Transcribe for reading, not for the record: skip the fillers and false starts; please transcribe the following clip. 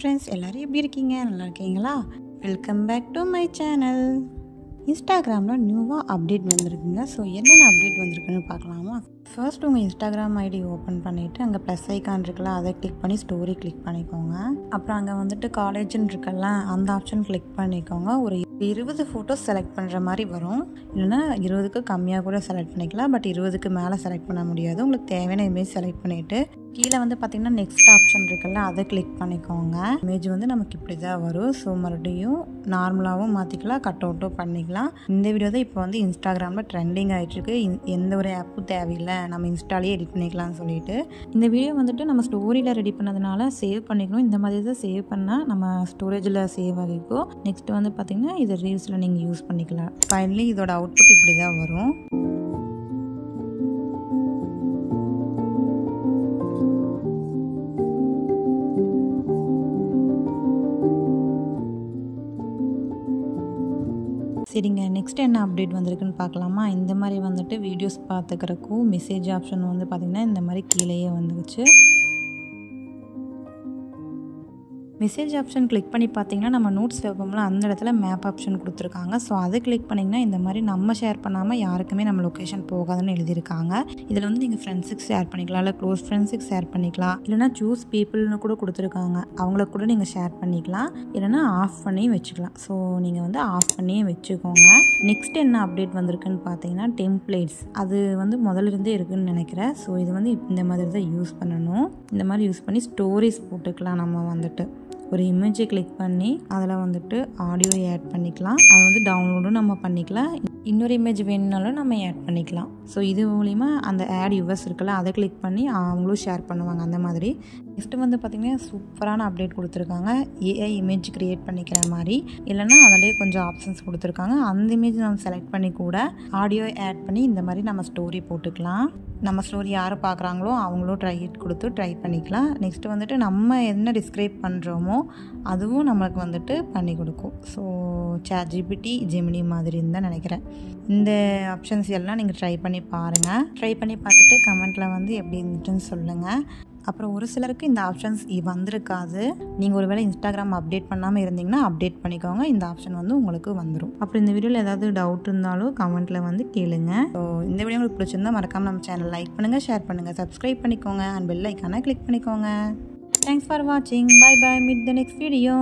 friends, எல்லாரும் எப்படி இருக்கீங்க? நல்லா இருக்கீங்களா? Welcome back to my channel. இன்ஸ்டாகிராமில் நியூவாக அப்டேட் வந்திருக்குங்க. ஸோ என்னென்ன அப்டேட் வந்திருக்குன்னு பார்க்கலாமா? ஃபர்ஸ்ட் உங்கள் இன்ஸ்டாகிராம் ஐடி ஓப்பன் பண்ணிவிட்டு அங்கே ப்ளஸ் ஐக்கான் இருக்குல்ல, அதை கிளிக் பண்ணி ஸ்டோரி கிளிக் பண்ணிக்கோங்க. அப்புறம் அங்கே வந்துட்டு காலேஜ்னு இருக்குல்ல, அந்த ஆப்ஷன் கிளிக் பண்ணிக்கோங்க. ஒரு 20 ஃபோட்டோஸ் செலக்ட் பண்ணுற மாதிரி வரும். இல்லைனா 20க்கு கம்மியாக கூட செலக்ட் பண்ணிக்கலாம். பட் 20க்கு மேலே செலக்ட் பண்ண முடியாது. உங்களுக்கு தேவையான இமேஜ் செலக்ட் பண்ணிவிட்டு கீழே வந்து பார்த்திங்கன்னா நெக்ஸ்ட் ஆப்ஷன் இருக்குல்ல, அதை கிளிக் பண்ணிக்கோங்க. இமேஜ் வந்து நமக்கு இப்படி தான் வரும். ஸோ மறுபடியும் நார்மலாகவும் மாற்றிக்கலாம், கட் அவுட்டும் பண்ணிக்கலாம். இந்த வீடியோ தான் இப்போ வந்து இன்ஸ்டாகிராமில் ட்ரெண்டிங் ஆகிட்டுருக்கு. எந்த ஒரு ஆப்பும் தேவையில்லை, நம்ம இன்ஸ்டாலேயே எடிட் பண்ணிக்கலாம்னு சொல்லிட்டு இந்த வீடியோ வந்துட்டு நம்ம ஸ்டோரியில் ரெடி பண்ணதுனால சேவ் பண்ணிக்கணும். இந்த மாதிரி தான் சேவ் பண்ணால் நம்ம ஸ்டோரேஜில் சேவ் ஆகிக்கும். நெக்ஸ்ட் வந்து பார்த்திங்கன்னா இது ரீல்ஸில் நீங்கள் யூஸ் பண்ணிக்கலாம். ஃபைனலி இதோட அவுட்புட் இப்படி தான் வரும். சரிங்க, நெக்ஸ்ட் என்ன அப்டேட் வந்திருக்குன்னு பார்க்கலாமா? இந்த மாதிரி வந்துட்டு வீடியோஸ் பார்த்துக்கிறக்கும் மெசேஜ் ஆப்ஷன் வந்து பார்த்திங்கன்னா இந்த மாதிரி கீழேயே வந்துருச்சு. மெசேஜ் ஆப்ஷன் கிளிக் பண்ணி பார்த்தீங்கன்னா நம்ம நோட்ஸ் வைப்போம்ல, அந்த இடத்துல மேப் ஆப்ஷன் கொடுத்துருக்காங்க. ஸோ அதை கிளிக் பண்ணிங்கன்னா இந்த மாதிரி நம்ம ஷேர் பண்ணாமல் யாருக்குமே நம்ம லொக்கேஷன் போகாதுன்னு எழுதியிருக்காங்க. இதில் வந்து நீங்கள் ஃப்ரெண்ட்ஸுக்கு ஷேர் பண்ணிக்கலாம், இல்லை க்ளோஸ் ஃப்ரெண்ட்ஸுக்கு ஷேர் பண்ணிக்கலாம், இல்லைனா சூஸ் பீப்புள்னு கூட கொடுத்துருக்காங்க. அவங்களுக்கு கூட நீங்கள் ஷேர் பண்ணிக்கலாம், இல்லைனா ஆஃப் பண்ணி வச்சுக்கலாம். ஸோ நீங்கள் வந்து ஆஃப் பண்ணியே வச்சுக்கோங்க. நெக்ஸ்ட் என்ன அப்டேட் வந்திருக்குன்னு பார்த்தீங்கன்னா டெம்ப்ளேட்ஸ். அது வந்து முதல்ல இருந்தே இருக்குதுன்னு நினைக்கிறேன். ஸோ இது வந்து இந்த மாதிரி தான் யூஸ் பண்ணணும். இந்த மாதிரி யூஸ் பண்ணி ஸ்டோரிஸ் போட்டுக்கலாம். நம்ம வந்துட்டு ஒரு இமேஜை கிளிக் பண்ணி அதில் வந்துட்டு ஆடியோ ஆட் பண்ணிக்கலாம். அது வந்து டவுன்லோடும் நம்ம பண்ணிக்கலாம். இன்னொரு இமேஜ் வேணுனாலும் நம்ம ஆட் பண்ணிக்கலாம். ஸோ இது மூலிமா அந்த ஆட் யூவர்ஸ் இருக்குல்ல, அதை கிளிக் பண்ணி அவங்களும் ஷேர் பண்ணுவாங்க. அந்த மாதிரி நெக்ஸ்ட்டு வந்து பார்த்திங்கன்னா சூப்பரான அப்டேட் கொடுத்துருக்காங்க. ஏஐ இமேஜ் க்ரியேட் பண்ணிக்கிற மாதிரி, இல்லைனா அதிலே கொஞ்சம் ஆப்ஷன்ஸ் கொடுத்துருக்காங்க. அந்த இமேஜ் நம்ம செலக்ட் பண்ணி கூட ஆடியோ ஆட் பண்ணி இந்த மாதிரி நம்ம ஸ்டோரி போட்டுக்கலாம். நம்ம ஸ்டோரி யார் பார்க்குறாங்களோ அவங்களும் ட்ரை பண்ணிக்கலாம். நெக்ஸ்ட்டு வந்துட்டு நம்ம என்ன டிஸ்கிரைப் பண்ணுறோமோ அதுவும் நம்மளுக்கு வந்துட்டு பண்ணி கொடுக்கும். ஸோ ChatGPT, ஜெமினி மாதிரி தான் நினைக்கிறேன். இந்த ஆப்ஷன்ஸ் எல்லாம் நீங்கள் ட்ரை பண்ணி பாருங்கள். ட்ரை பண்ணி பார்த்துட்டு கமெண்ட்டில் வந்து எப்படி இருந்துச்சுன்னு சொல்லுங்கள். அப்புறம் ஒரு சிலருக்கு இந்த ஆப்ஷன்ஸ் வந்திருக்காது. நீங்கள் ஒருவேளை இன்ஸ்டாகிராம் அப்டேட் பண்ணாமல் இருந்தீங்கன்னா அப்டேட் பண்ணிக்கோங்க. இந்த ஆப்ஷன் வந்து உங்களுக்கு வந்துடும். அப்புறம் இந்த வீடியோவில் ஏதாவது டவுட் இருந்தாலும் கமெண்ட்டில் வந்து கேளுங்க. ஸோ இந்த வீடியோ உங்களுக்கு பிடிச்சிருந்தா மறக்காமல் நம்ம சேனல் லைக் பண்ணுங்கள், ஷேர் பண்ணுங்கள், சப்ஸ்கிரைப் பண்ணிக்கோங்க, அண்ட் பெல் ஐக்கானை கிளிக் பண்ணிக்கோங்க. தேங்க்ஸ் ஃபார் வாட்சிங். Bye bye. Meet the next video.